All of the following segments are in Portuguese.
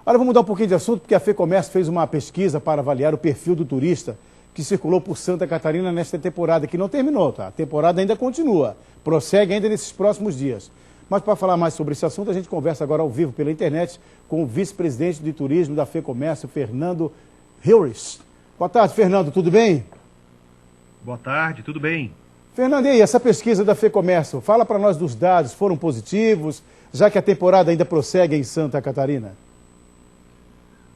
Agora vamos mudar um pouquinho de assunto, porque a FEComércio fez uma pesquisa para avaliar o perfil do turista que circulou por Santa Catarina nesta temporada, que não terminou, tá? A temporada ainda continua, prossegue ainda nesses próximos dias. Mas para falar mais sobre esse assunto, a gente conversa agora ao vivo pela internet com o vice-presidente de turismo da FEComércio, Fernando Heuris. Boa tarde, Fernando, tudo bem? Boa tarde, tudo bem. Fernando, e aí, essa pesquisa da FEComércio, fala para nós dos dados, foram positivos, já que a temporada ainda prossegue em Santa Catarina?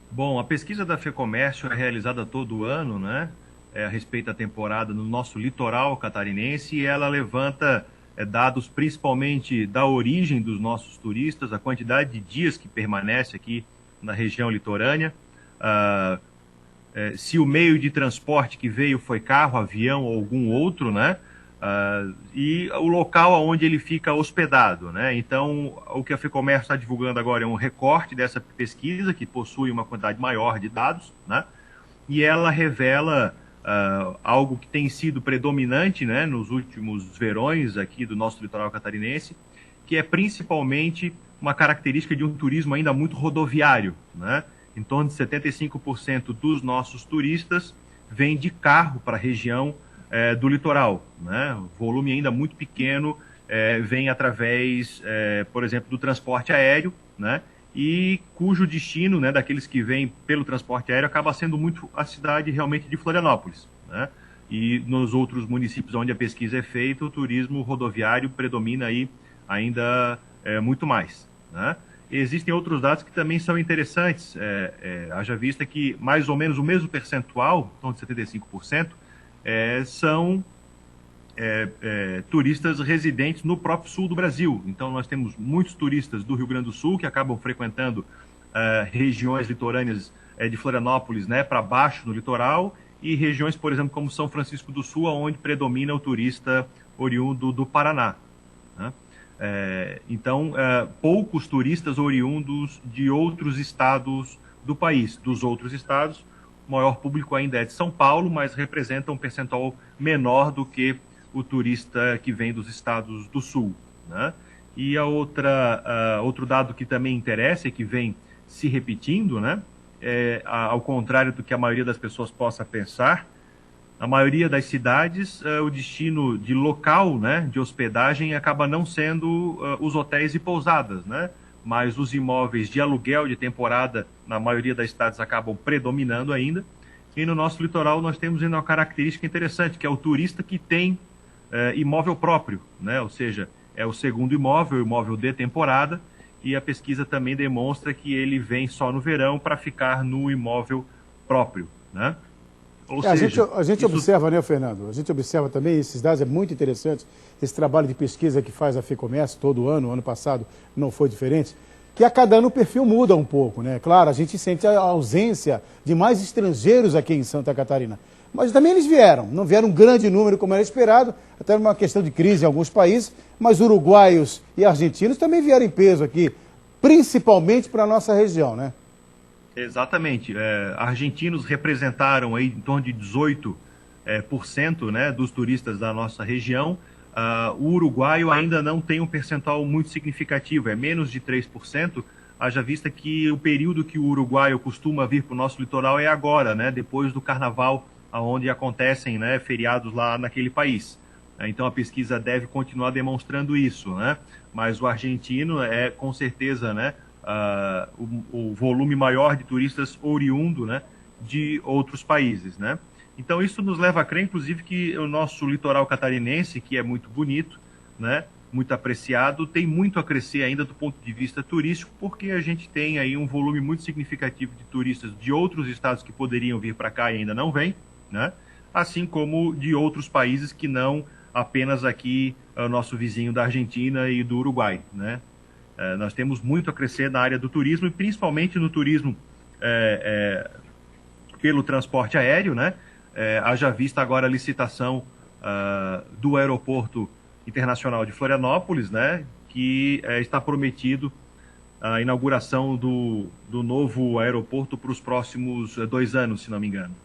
Bom, a pesquisa da FEComércio é realizada todo ano, né? A respeito da temporada no nosso litoral catarinense, e ela levanta dados principalmente da origem dos nossos turistas, a quantidade de dias que permanece aqui na região litorânea, se o meio de transporte que veio foi carro, avião ou algum outro, né? E o local onde ele fica hospedado, né? Então, o que a FEComércio está divulgando agora é um recorte dessa pesquisa, que possui uma quantidade maior de dados, né? E ela revela algo que tem sido predominante, né, nos últimos verões aqui do nosso litoral catarinense, que é principalmente uma característica de um turismo ainda muito rodoviário, né? Em torno de 75% dos nossos turistas vêm de carro para a região do litoral, né? O volume ainda muito pequeno vem através, por exemplo, do transporte aéreo, né? E cujo destino, né, daqueles que vêm pelo transporte aéreo acaba sendo muito a cidade realmente de Florianópolis, né? E nos outros municípios onde a pesquisa é feita, o turismo rodoviário predomina aí ainda muito mais, né? Existem outros dados que também são interessantes, haja vista que mais ou menos o mesmo percentual, em torno de 75%, são turistas residentes no próprio sul do Brasil. Então nós temos muitos turistas do Rio Grande do Sul que acabam frequentando regiões litorâneas de Florianópolis, né, para baixo no litoral, e regiões, por exemplo, como São Francisco do Sul, onde predomina o turista oriundo do Paraná, né? Então, poucos turistas oriundos de outros estados do país. Dos outros estados, o maior público ainda é de São Paulo, mas representa um percentual menor do que o turista que vem dos estados do sul, né? E outro dado que também interessa e que vem se repetindo, né? Ao contrário do que a maioria das pessoas possa pensar, a maioria das cidades, o destino de local, né, de hospedagem acaba não sendo os hotéis e pousadas, né? Mas os imóveis de aluguel de temporada, na maioria das cidades, acabam predominando ainda. E no nosso litoral nós temos ainda uma característica interessante, que é o turista que tem imóvel próprio, né? Ou seja, é o segundo imóvel, o imóvel de temporada, e a pesquisa também demonstra que ele vem só no verão para ficar no imóvel próprio, né? Ou seja, a gente observa, né, Fernando? A gente observa também, esses dados é muito interessante, esse trabalho de pesquisa que faz a FEComércio todo ano passado não foi diferente, que a cada ano o perfil muda um pouco, né? Claro, a gente sente a ausência de mais estrangeiros aqui em Santa Catarina. Mas também eles vieram, não vieram um grande número como era esperado, até uma questão de crise em alguns países, mas uruguaios e argentinos também vieram em peso aqui, principalmente para a nossa região, né? Exatamente. Argentinos representaram aí em torno de 18%, né, dos turistas da nossa região. O uruguaio ainda não tem um percentual muito significativo, é menos de 3%, haja vista que o período que o uruguaio costuma vir para o nosso litoral é agora, né, depois do carnaval, onde acontecem, né, feriados lá naquele país. Então a pesquisa deve continuar demonstrando isso, né? Mas o argentino é com certeza, né, o volume maior de turistas oriundo, né, de outros países, né? Então isso nos leva a crer, inclusive, que o nosso litoral catarinense, que é muito bonito, né, muito apreciado, tem muito a crescer ainda do ponto de vista turístico, porque a gente tem aí um volume muito significativo de turistas de outros estados que poderiam vir para cá e ainda não vêm, né? Assim como de outros países que não apenas aqui o nosso vizinho da Argentina e do Uruguai, né? Nós temos muito a crescer na área do turismo, e principalmente no turismo pelo transporte aéreo, né? Haja vista agora a licitação do Aeroporto Internacional de Florianópolis, né? Que está prometido a inauguração do novo aeroporto para os próximos 2 anos, se não me engano.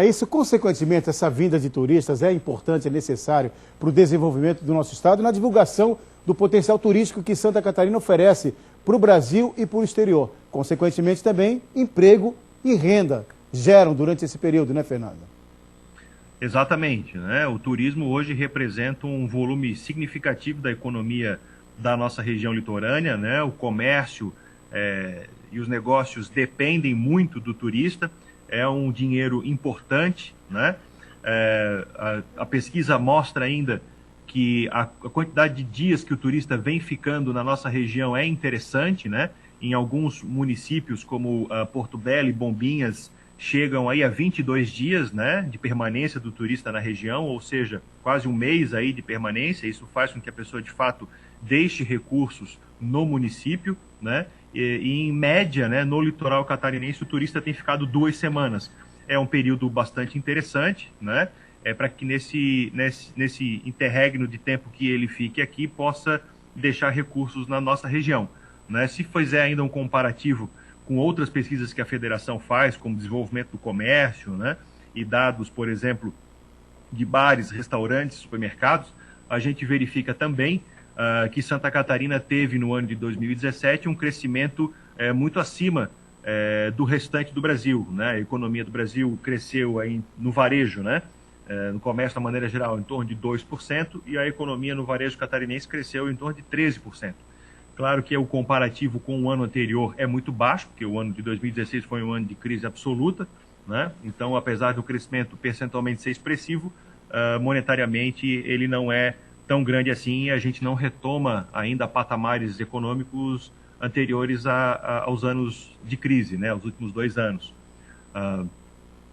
Isso, consequentemente, essa vinda de turistas é importante, é necessário para o desenvolvimento do nosso estado e na divulgação do potencial turístico que Santa Catarina oferece para o Brasil e para o exterior. Consequentemente também, emprego e renda geram durante esse período, né, Fernando? Exatamente, né? O turismo hoje representa um volume significativo da economia da nossa região litorânea, né? O comércio e os negócios dependem muito do turista, é um dinheiro importante, né? A pesquisa mostra ainda que a quantidade de dias que o turista vem ficando na nossa região é interessante, né? Em alguns municípios como Porto Belo e Bombinhas chegam aí a 22 dias, né, de permanência do turista na região, ou seja, quase um mês aí de permanência. Isso faz com que a pessoa de fato deixe recursos no município, né? E em média, né, no litoral catarinense o turista tem ficado 2 semanas. É um período bastante interessante, né? Para que nesse interregno de tempo que ele fique aqui possa deixar recursos na nossa região, né? Se fizer ainda um comparativo com outras pesquisas que a federação faz, como desenvolvimento do comércio, né, e dados, por exemplo, de bares, restaurantes, supermercados, a gente verifica também que Santa Catarina teve no ano de 2017 um crescimento muito acima do restante do Brasil, né? A economia do Brasil cresceu aí no varejo, né? No comércio, de maneira geral, em torno de 2%, e a economia no varejo catarinense cresceu em torno de 13%. Claro que o comparativo com o ano anterior é muito baixo, porque o ano de 2016 foi um ano de crise absoluta, né? Então, apesar do crescimento percentualmente ser expressivo, monetariamente ele não é tão grande assim, e a gente não retoma ainda patamares econômicos anteriores aos anos de crise, né? Os últimos 2 anos.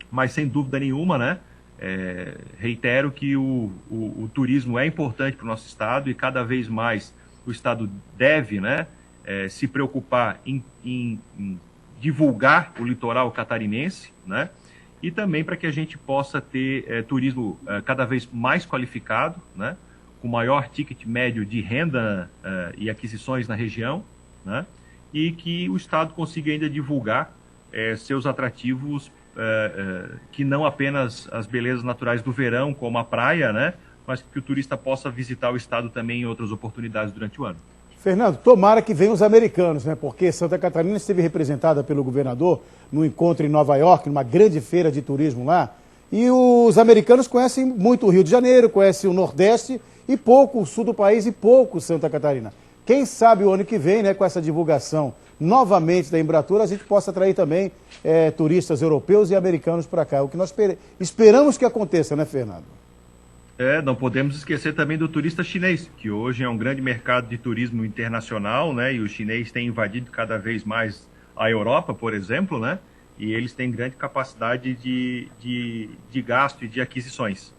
Mas, sem dúvida nenhuma, né? Reitero que o turismo é importante para o nosso estado, e cada vez mais o Estado deve, né, se preocupar em divulgar o litoral catarinense, né, e também para que a gente possa ter turismo cada vez mais qualificado, né, com maior ticket médio de renda e aquisições na região, né, e que o Estado consiga ainda divulgar seus atrativos, que não apenas as belezas naturais do verão, como a praia, né, mas que o turista possa visitar o estado também em outras oportunidades durante o ano. Fernando, tomara que venham os americanos, né? Porque Santa Catarina esteve representada pelo governador no encontro em Nova York, numa grande feira de turismo lá, e os americanos conhecem muito o Rio de Janeiro, conhecem o Nordeste e pouco o sul do país e pouco Santa Catarina. Quem sabe o ano que vem, né, com essa divulgação novamente da Embratur, a gente possa atrair também turistas europeus e americanos para cá. O que nós esperamos que aconteça, né, Fernando? Não podemos esquecer também do turista chinês, que hoje é um grande mercado de turismo internacional, né? E o chinês tem invadido cada vez mais a Europa, por exemplo, né? E eles têm grande capacidade de gasto e de aquisições.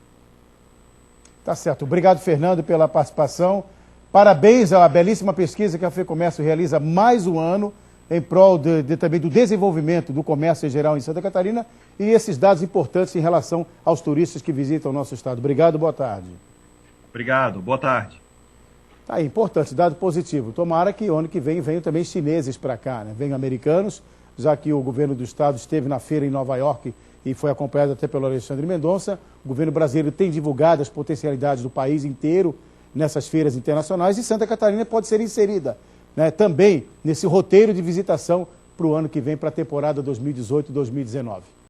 Tá certo. Obrigado, Fernando, pela participação. Parabéns à belíssima pesquisa que a FEComércio realiza mais um ano em prol também do desenvolvimento do comércio em geral em Santa Catarina, e esses dados importantes em relação aos turistas que visitam o nosso estado. Obrigado, boa tarde. Obrigado, boa tarde. Tá aí, importante, dado positivo. Tomara que ano que vem venham também chineses para cá, né? Venham americanos, já que o governo do estado esteve na feira em Nova York e foi acompanhado até pelo Alexandre Mendonça. O governo brasileiro tem divulgado as potencialidades do país inteiro nessas feiras internacionais, e Santa Catarina pode ser inserida, né, também nesse roteiro de visitação para o ano que vem, para a temporada 2018-2019.